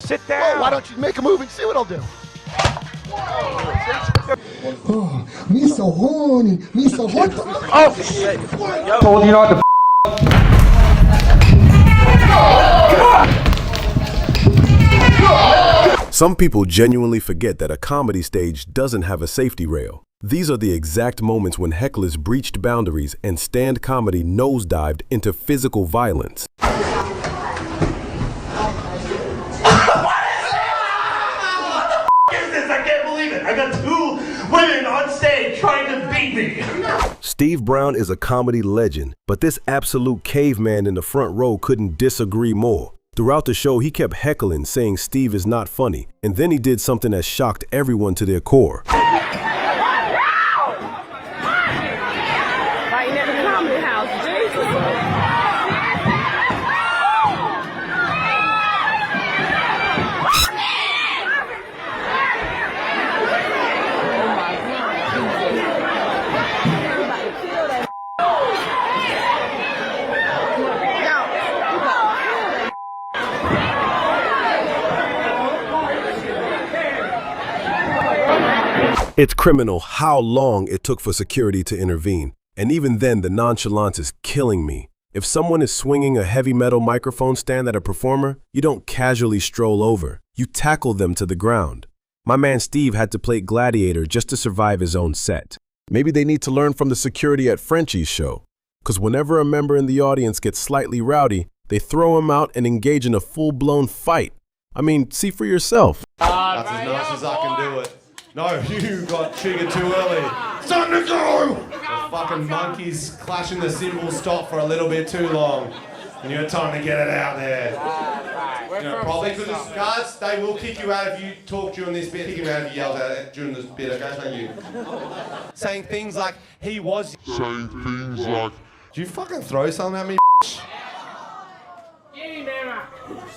Sit down. Oh, why don't you make a move and see what I'll do? Oh, me so horny. Me so horny. Oh, shit. Told you not to Some people genuinely forget that a comedy stage doesn't have a safety rail. These are the exact moments when hecklers breached boundaries and stand comedy nosedived into physical violence. I can't believe it! I got 2 women on stage trying to beat me! Steve Brown is a comedy legend, but this absolute caveman in the front row couldn't disagree more. Throughout the show, he kept heckling, saying Steve is not funny, and then he did something that shocked everyone to their core. Fighting at the comedy house, Jesus. It's criminal how long it took for security to intervene, and even then the nonchalance is killing me. If someone is swinging a heavy metal microphone stand at a performer, you don't casually stroll over, you tackle them to the ground. My man Steve had to play Gladiator just to survive his own set. Maybe they need to learn from the security at Frenchy's show, because whenever a member in the audience gets slightly rowdy, they throw him out and engage in a full-blown fight. I mean, see for yourself. That's as nice as I can do it. No, you got triggered too early. It's time to go! The fucking monkeys clashing the cymbal stop for a little bit too long. And you had time to get it out there. You know, probably because the guards, they will kick you out if you talk during this bit. Kick you out if you yell out during this bit, okay? Thank you. Saying things like, he was... Saying things like... Do you fucking throw something at me,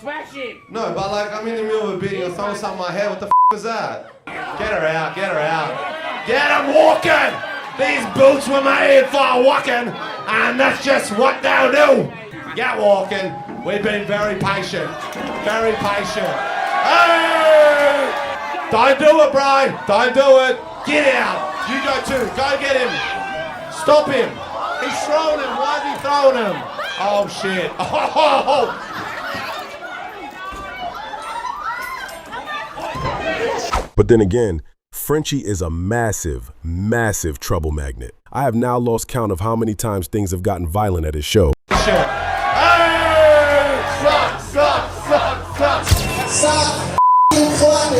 Smash it! No, but like, I'm in the middle of a bit and you're throwing something at my head. What the was that? Get her out, get her out. Get them walking! These boots were made for walking, and that's just what they'll do. Get walking. We've been very patient. Very patient. Hey! Don't do it, Brian. Don't do it. Get out. You go too. Go get him. Stop him. He's throwing him. Why is he throwing him? Oh, shit. Oh. But then again, Frenchy is a massive, massive trouble magnet. I have now lost count of how many times things have gotten violent at his show. Hey! Suck! Stop clapping!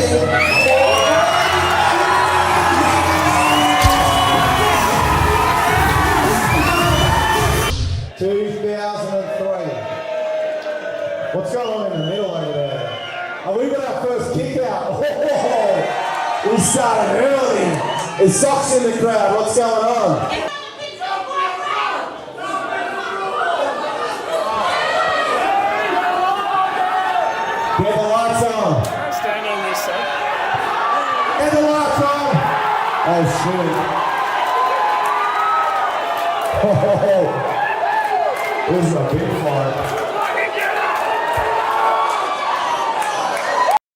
2003. What's going on in the middle over there? Oh, we got our first kick out. Oh, we started early. There's socks in the crowd. What's going on? Get the lights on. Stand on this side. Get the lights on. Oh, shit. Oh, this is a big fight.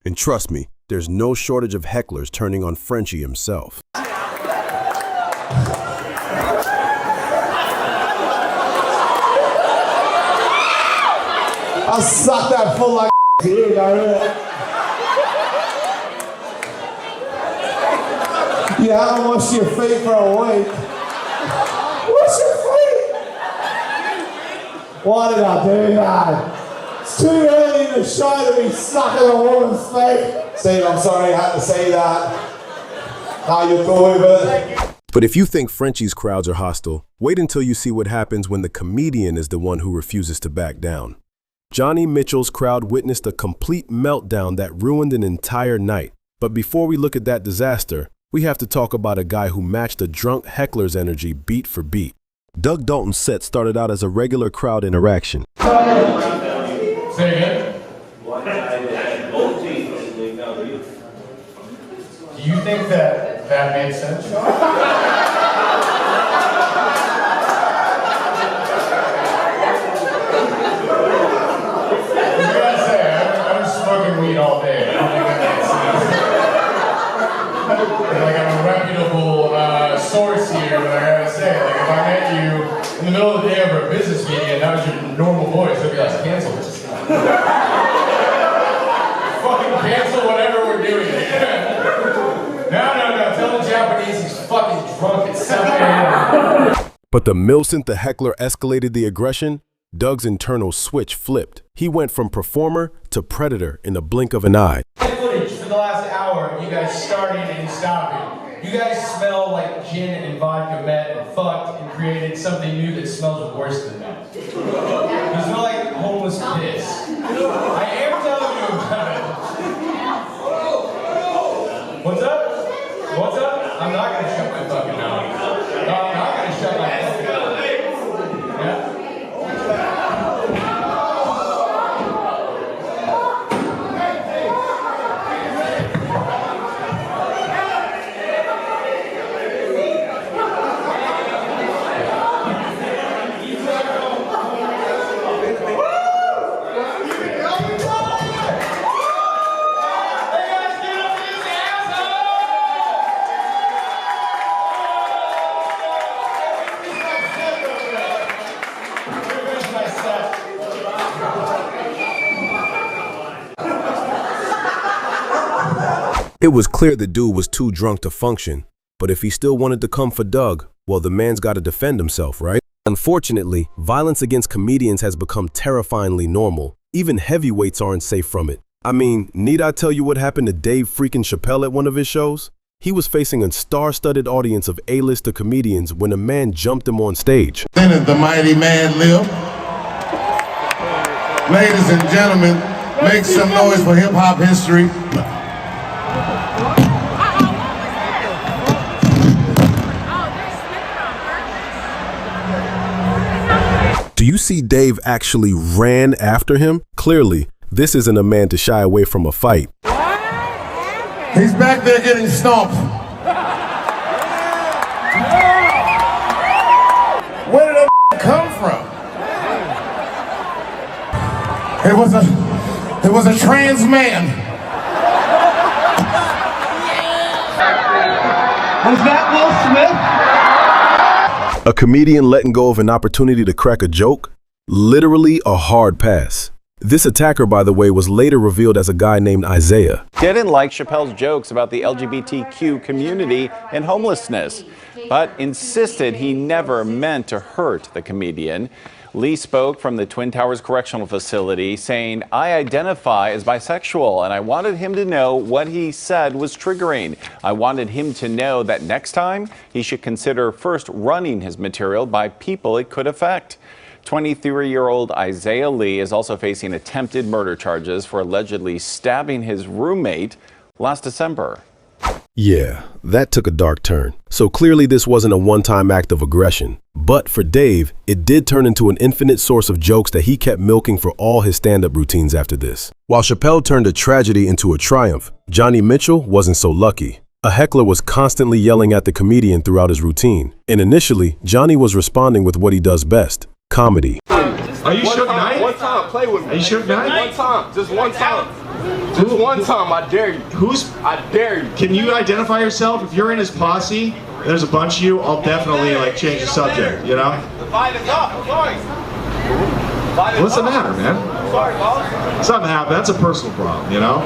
And trust me, there's no shortage of hecklers turning on Frenchy himself. I'll suck that full like here you go. You haven't washed your feet for a week. Wash your feet! Why did I do that? It's too early in the show to be sucking a woman's feet. Steve, I'm sorry I had to say that. How you cool with it? But if you think Frenchy's crowds are hostile, wait until you see what happens when the comedian is the one who refuses to back down. Johnny Mitchell's crowd witnessed a complete meltdown that ruined an entire night. But before we look at that disaster, we have to talk about a guy who matched a drunk heckler's energy beat for beat. Doug Dalton's set started out as a regular crowd interaction. Say again? Do you think that made sense? You gotta say, I've been smoking weed all fake. I don't think that makes sense. Like, I'm a reputable source here, but I gotta say, like, if I met you in the middle of the day over a business meeting and that was your normal voice, I'd be like, cancel this. Fucking cancel whatever we're doing. No. Tell the Japanese he's fucking drunk at 7 a.m. But the Millicent the Heckler escalated the aggression. Doug's internal switch flipped. He went from performer to predator in the blink of an eye. Footage for the last hour, you guys starting and stopping. You guys smell like gin and vodka met and fucked and created something new that smells worse than that. You smell like homeless piss. I am telling you about it. What's up? What's up? I'm not gonna shut my fucking mouth. No, I'm not gonna shut my fucking mouth. Yeah? It was clear the dude was too drunk to function, but if he still wanted to come for Doug, well, the man's got to defend himself, right? Unfortunately, violence against comedians has become terrifyingly normal. Even heavyweights aren't safe from it. I mean, need I tell you what happened to Dave freaking Chappelle at one of his shows? He was facing a star-studded audience of A-lister comedians when a man jumped him on stage. Then the mighty man live. Ladies and gentlemen, make some noise for hip-hop history. Do you see Dave actually ran after him? Clearly, this isn't a man to shy away from a fight. He's back there getting stomped. Where did that come from? It was a trans man. Was that Will Smith? A comedian letting go of an opportunity to crack a joke? Literally a hard pass. This attacker, by the way, was later revealed as a guy named Isaiah. Didn't like Chappelle's jokes about the LGBTQ community and homelessness, but insisted he never meant to hurt the comedian. Lee spoke from the Twin Towers Correctional Facility saying, "I identify as bisexual, and I wanted him to know what he said was triggering. I wanted him to know that next time he should consider first running his material by people it could affect." 23-year-old Isaiah Lee is also facing attempted murder charges for allegedly stabbing his roommate last December. Yeah, that took a dark turn. So clearly this wasn't a one-time act of aggression. But for Dave, it did turn into an infinite source of jokes that he kept milking for all his stand-up routines after this. While Chappelle turned a tragedy into a triumph, Johnny Mitchell wasn't so lucky. A heckler was constantly yelling at the comedian throughout his routine. And initially, Johnny was responding with what he does best: comedy. Are you shook knight? One time, play with me. Are you shook knight? One time, just one time. Just one time, I dare you. I dare you. Can you identify yourself? If you're in his posse, there's a bunch of you, I'll definitely like change the subject, you know? The fight is up, I'm sorry. What's the matter, man? Sorry, boss. Something happened, that's a personal problem, you know?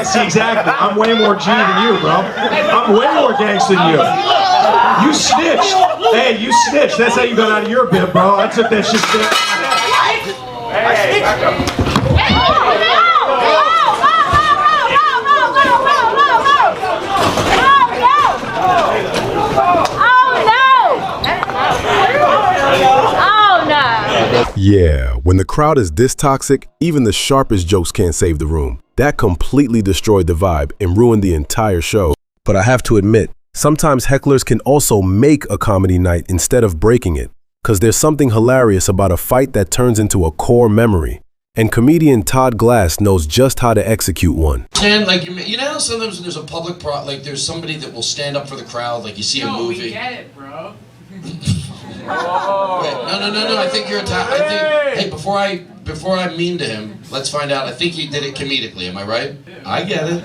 See, exactly, I'm way more G than you, bro. I'm way more gangster than you. You snitched. Hey, you snitched. That's how you got out of your bit, bro. I took that shit serious. Hey, back up. Yeah, when the crowd is this toxic, even the sharpest jokes can't save the room. That completely destroyed the vibe and ruined the entire show. But I have to admit, sometimes hecklers can also make a comedy night instead of breaking it, because there's something hilarious about a fight that turns into a core memory. And comedian Todd Glass knows just how to execute one. And like, you know, sometimes when there's a public like there's somebody that will stand up for the crowd, like you see a movie. We get it, bro. No. I think you're attacking. Hey, before I'm mean to him, let's find out. I think he did it comedically. Am I right? I get it.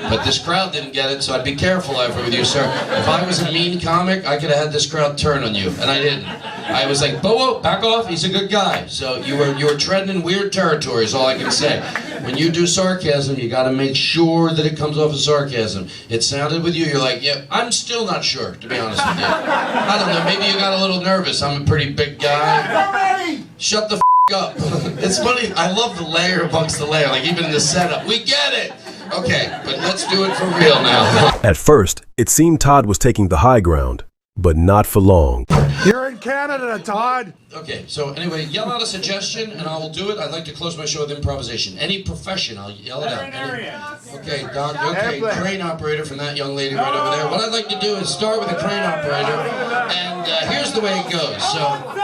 But this crowd didn't get it, so I'd be careful with you, sir. If I was a mean comic, I could have had this crowd turn on you, and I didn't. I was like, whoa, back off. He's a good guy. So you were treading in weird territory. Is all I can say. When you do sarcasm, you got to make sure that it comes off as sarcasm. It sounded with you. You're like, yeah. I'm still not sure, to be honest with you. I don't know. Maybe you got a little nervous. I'm a pretty big guy. Shut the up. It's funny. I love the layer amongst the layer. Like even in the setup, we get it. Okay, but let's do it for real now. At first, it seemed Todd was taking the high ground, but not for long. You're in Canada, Todd. Okay, so anyway, yell out a suggestion and I will do it. I'd like to close my show with improvisation. Any profession, I'll yell it out. Okay, Doc, okay, crane operator from that young lady right over there. What I'd like to do is start with a crane operator, and here's the way it goes. So,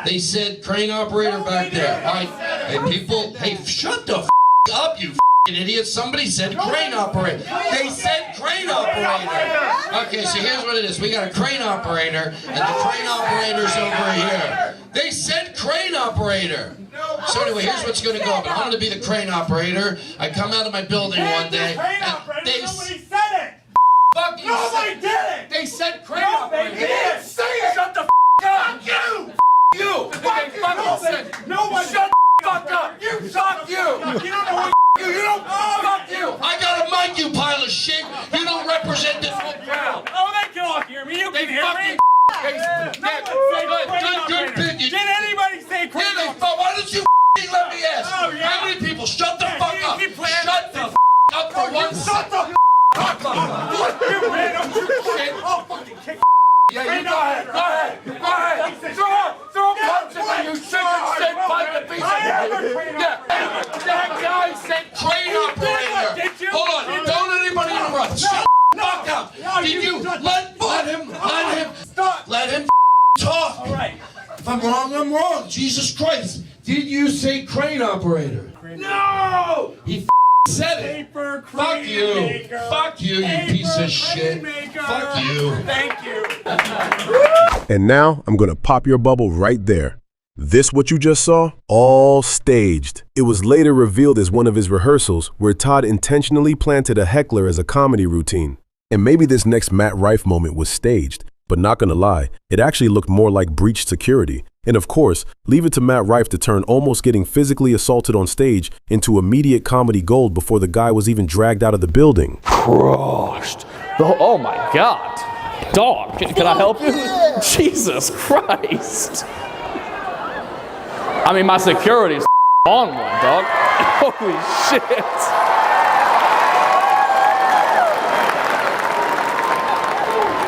they said crane operator back there. All right, hey people, hey, shut the up, you idiots. Somebody said crane operator. They said crane operator. Okay, so here's what it is. We got a crane operator, and the crane operator's over here. They said crane operator. So anyway, here's what's going to go up. I'm going to be the crane operator. I come out of my building one day, and they said it. Fuck you. Nobody did it. They said crane operator. They didn't say it. Shut the up. Fuck you. You. Nobody. Shut the fuck up. You. Fuck you. You don't know what. You don't fuck you! I got a mic, you pile of shit! You don't represent this whole crowd! Oh, they can all hear me! You can hear me! Good. Did anybody say crane operator? Why don't you let me ask? How many people? Shut the fuck up! Shut the up for 1 second! Shut the fuck up! You random shit! Oh, fucking kick! Yeah, you go ahead! Throw punches at you chicken shit pipe and piece of that guy said crane operator! Hold on, don't anybody interrupt! Shut the fuck up! Did you let him talk? Alright. If I'm wrong, I'm wrong. Jesus Christ. Did you say crane operator? No! He said it. Fuck you. Fuck you, you piece of shit. Fuck you. Thank you. And now I'm gonna pop your bubble right there. This what you just saw? All staged. It was later revealed as one of his rehearsals where Todd intentionally planted a heckler as a comedy routine. And maybe this next Matt Rife moment was staged, but not gonna lie, it actually looked more like breached security. And of course, leave it to Matt Rife to turn almost getting physically assaulted on stage into immediate comedy gold before the guy was even dragged out of the building. Crushed. Oh my God. Dog, can I help you? Jesus Christ. I mean, my security's on one, dog. Holy shit.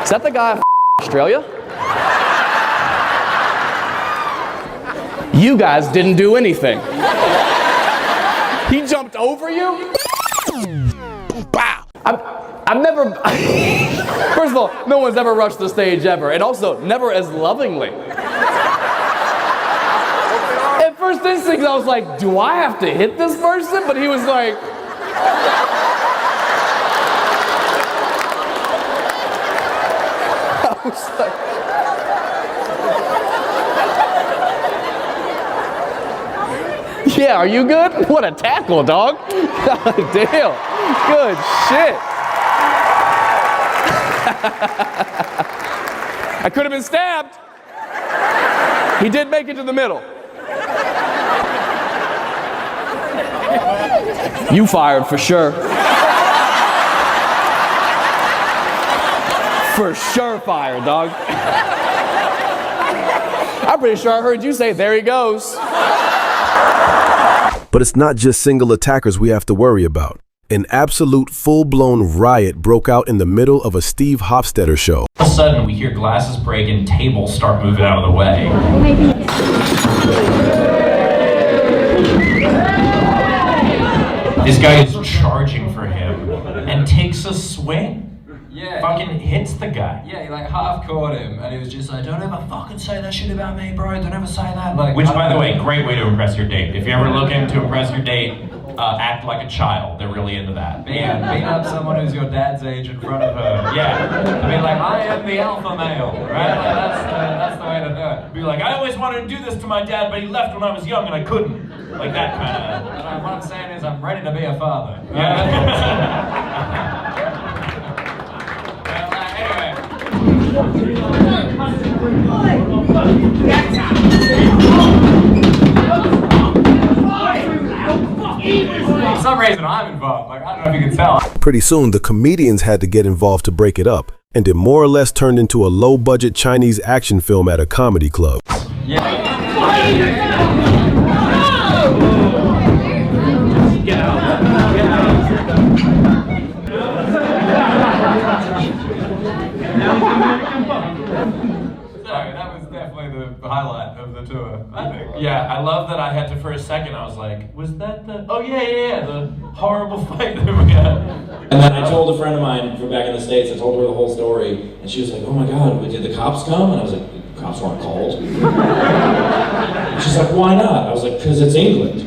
Is that the guy from Australia? You guys didn't do anything. He jumped over you? Wow. I've never, first of all, no one's ever rushed the stage ever, and also never as lovingly. At first instinct, I was like, do I have to hit this person? But he was like, I was like, yeah, are you good? What a tackle, dog. God damn. Good shit. I could have been stabbed. He did make it to the middle. You fired for sure. For sure fired, dog. I'm pretty sure I heard you say, there he goes. But it's not just single attackers we have to worry about. An absolute full-blown riot broke out in the middle of a Steve Hofstetter show. All of a sudden, we hear glasses break and tables start moving out of the way. This guy is charging for him and takes a swing. Yeah. Fucking hits the guy. Yeah, he like half caught him and he was just like, don't ever fucking say that shit about me, bro. Don't ever say that. Like, which, by the way, great way to impress your date. If you're ever looking to impress your date, act like a child. They're really into that. Yeah, beat up someone who's your dad's age in front of her. Yeah. I mean, like, I am the alpha male, right? Like, that's the way to do it. Be like, I always wanted to do this to my dad, but he left when I was young and I couldn't. Like that kind of. What I'm saying is, I'm ready to be a father. Yeah. For some reason, I'm involved. Like, I don't know if you can tell. Pretty soon, the comedians had to get involved to break it up, and it more or less turned into a low-budget Chinese action film at a comedy club. Sorry, that was definitely the highlight of the tour, I think. Yeah, I love that I had to, for a second, I was like, was that the, oh yeah, the horrible fight that we had. And then I told a friend of mine from back in the States, I told her the whole story, and she was like, oh my God, did the cops come? And I was like, the cops weren't called. And she's like, why not? I was like, because it's England.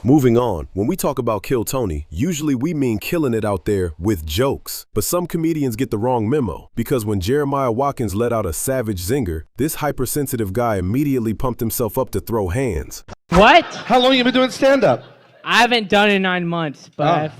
Moving on, when we talk about Kill Tony, usually we mean killing it out there with jokes. But some comedians get the wrong memo, because when Jeremiah Watkins let out a savage zinger, this hypersensitive guy immediately pumped himself up to throw hands. What? How long have you been doing stand-up? I haven't done it in 9 months, but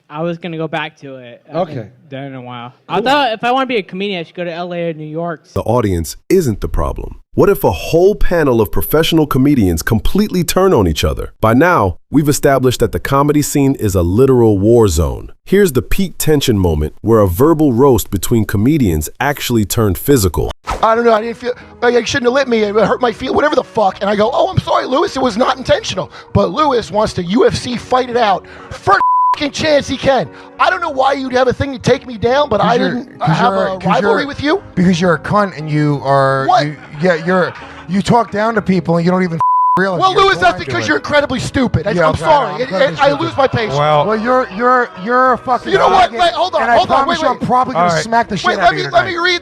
I was gonna go back to it. Okay. Done it in a while. Cool. I thought if I want to be a comedian, I should go to LA or New York. The audience isn't the problem. What if a whole panel of professional comedians completely turn on each other? By now, we've established that the comedy scene is a literal war zone. Here's the peak tension moment where a verbal roast between comedians actually turned physical. I don't know, I didn't feel, like, you shouldn't have lit me, it hurt my feelings, whatever the fuck. And I go, oh, I'm sorry, Lewis, it was not intentional. But Lewis wants to UFC fight it out. First chance he can. I don't know why you'd have a thing to take me down, but I didn't have a rivalry with you. Because you're a cunt and you are. What? You talk down to people and you don't even realize. Well, Lewis, that's because you're incredibly stupid. I'm sorry. I lose my patience. Well, you're a fucking. You know what? Wait, hold on. Wait. I'm probably gonna smack the shit out of you tonight. Let me read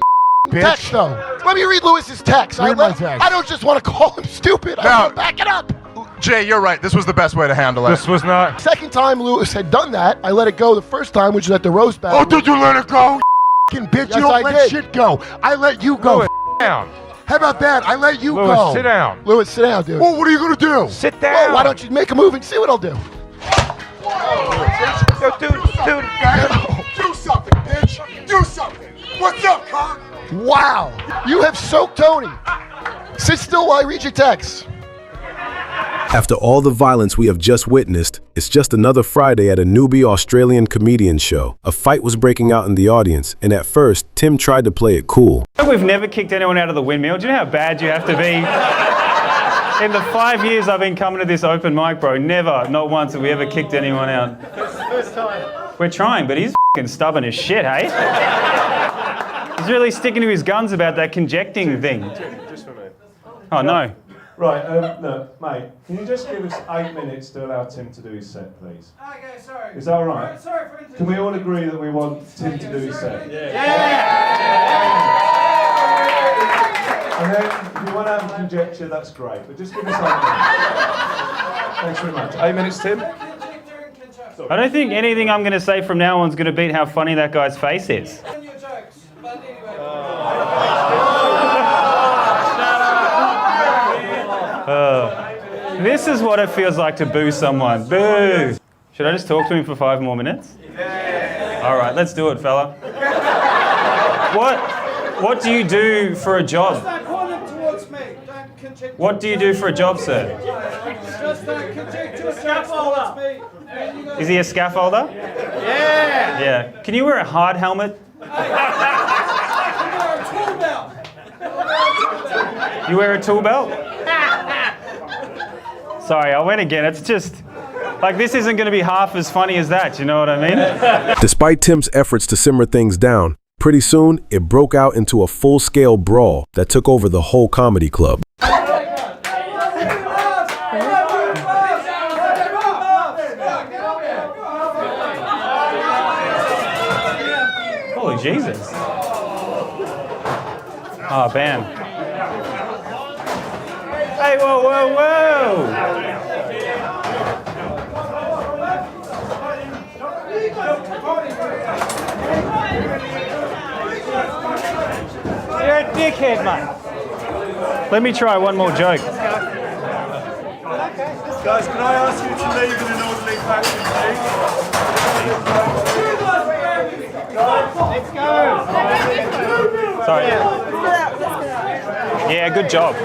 text though. Let me read Lewis's text. Read my text. I don't just want to call him stupid. I want to back it up. Jay, you're right. This was the best way to handle it. This was not. Second time Lewis had done that, I let it go the first time, which was at the roast battle. Oh, did you let it go? Fucking bitch, Yes, you don't I let did. shit go. I let you go. Lewis, down. How about that? I let you Lewis, go. sit down. Lewis, sit down, dude. Well, what are you gonna do? Sit down. Well, why don't you make a move and see what I'll do? Yo, dude. Do something, bitch. Do something. What's up, cock? Wow. You have soaked Tony. Sit still while I read your text. After all the violence we have just witnessed, it's just another Friday at a newbie Australian comedian show. A fight was breaking out in the audience, and at first, Tim tried to play it cool. We've never kicked anyone out of the windmill. Do you know how bad you have to be? In the 5 years I've been coming to this open mic, bro, never, not once have we ever kicked anyone out. First time. We're trying, but he's f***ing stubborn as shit, hey? He's really sticking to his guns about that conjecting thing. Just for me. Oh, no. Right, look, mate, can you just give us 8 minutes to allow Tim to do his set, please? Okay, sorry. Is that all right? Sorry for Can we all agree that we want Tim to do his set? And then, if you want to have a conjecture, that's great, but just give us 8 minutes. Thanks very much. 8 minutes, Tim? I don't think anything I'm going to say from now on is going to beat how funny that guy's face is. This is what it feels like to boo someone. Boo! Should I just talk to him for 5 more minutes? All right, let's do it, fella. What do you do for a job? What do you do for a job, sir? Is he a scaffolder? Yeah! Yeah. Can you wear a hard helmet? You wear a tool belt? Sorry, I went again. It's just, like, this isn't going to be half as funny as that, you know what I mean? Despite Tim's efforts to simmer things down, pretty soon it broke out into a full-scale brawl that took over the whole comedy club. Holy Jesus. Oh, bam. Hey, whoa, whoa, whoa! dickhead, mate. Let me try one more joke. Guys, can I ask you to leave in an orderly fashion, please? Let's go. Sorry. Yeah, good job.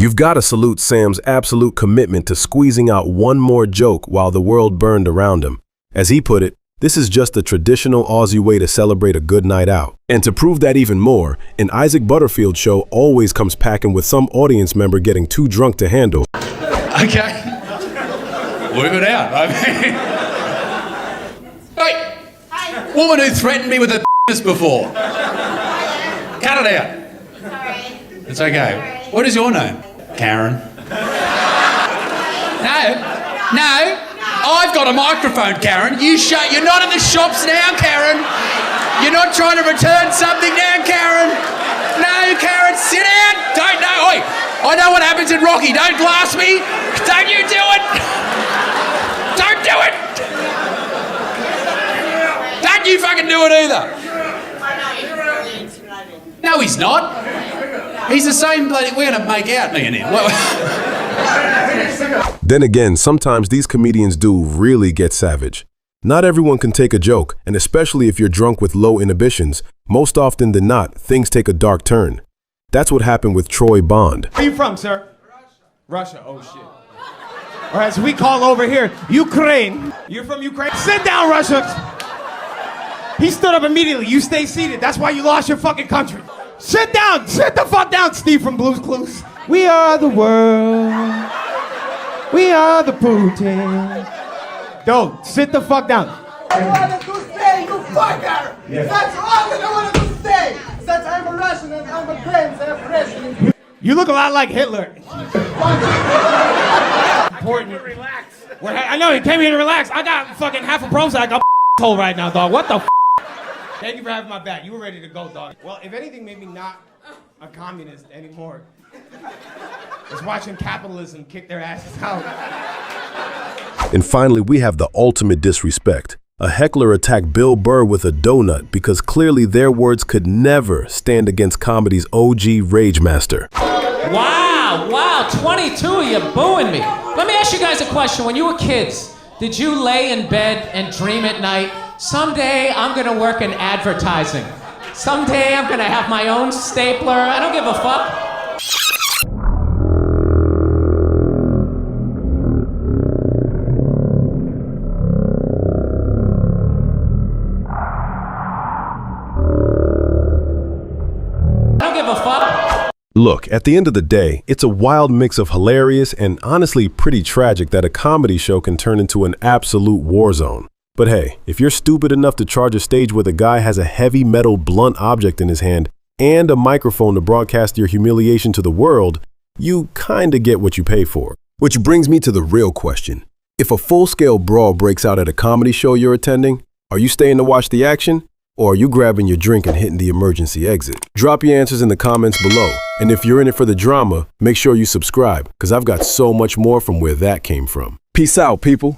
You've got to salute Sam's absolute commitment to squeezing out one more joke while the world burned around him. As he put it, this is just a traditional Aussie way to celebrate a good night out. And to prove that even more, an Isaac Butterfield show always comes packing with some audience member getting too drunk to handle. Okay. Work it out. I mean... Hey! Woman who threatened me with a before. Cut it out. Sorry. It's okay. Sorry. What is your name? Karen. No. I've got a microphone, Karen. You're not in the shops now, Karen. You're not trying to return something now, Karen. No, Karen, sit down. Don't know. Oi, I know what happens in Rocky. Don't glass me. Don't you do it. Don't do it. Don't you fucking do it either. No, he's not. He's the same bloody... We're going to make out, me and him. Then again, sometimes these comedians do really get savage. Not everyone can take a joke, and especially if you're drunk with low inhibitions, most often than not, things take a dark turn. That's what happened with Troy Bond. Where are you from, sir? Russia. Oh, shit. All right, so we call over here Ukraine. You're from Ukraine? Sit down, Russia. He stood up immediately. You stay seated. That's why you lost your fucking country. Sit down. Sit the fuck down, Steve from Blue's Clues. We are the world. We are the Putin. Don't sit the fuck down. I wanted to say, you fucker! Yes. That's all that I wanted to say! That I'm a Russian and I'm a French and I'm Russian. You look a lot like Hitler. Important. Relax. I know, he came here to relax. I got fucking half a Prozac up hole right now, dog. What the f? Thank you for having my back. You were ready to go, dog. Well, if anything made me not a communist anymore, it's watching capitalism kick their asses out. And finally, we have the ultimate disrespect. A heckler attacked Bill Burr with a donut because clearly their words could never stand against comedy's OG rage master. Wow, 22 of you booing me. Let me ask you guys a question. When you were kids, did you lay in bed and dream at night, someday I'm gonna work in advertising. Someday I'm gonna have my own stapler. I don't give a fuck. Look, at the end of the day, it's a wild mix of hilarious and honestly pretty tragic that a comedy show can turn into an absolute war zone. But hey, if you're stupid enough to charge a stage where the guy has a heavy metal blunt object in his hand and a microphone to broadcast your humiliation to the world, you kinda get what you pay for. Which brings me to the real question. If a full-scale brawl breaks out at a comedy show you're attending, are you staying to watch the action? Or are you grabbing your drink and hitting the emergency exit? Drop your answers in the comments below. And if you're in it for the drama, make sure you subscribe, because I've got so much more from where that came from. Peace out, people.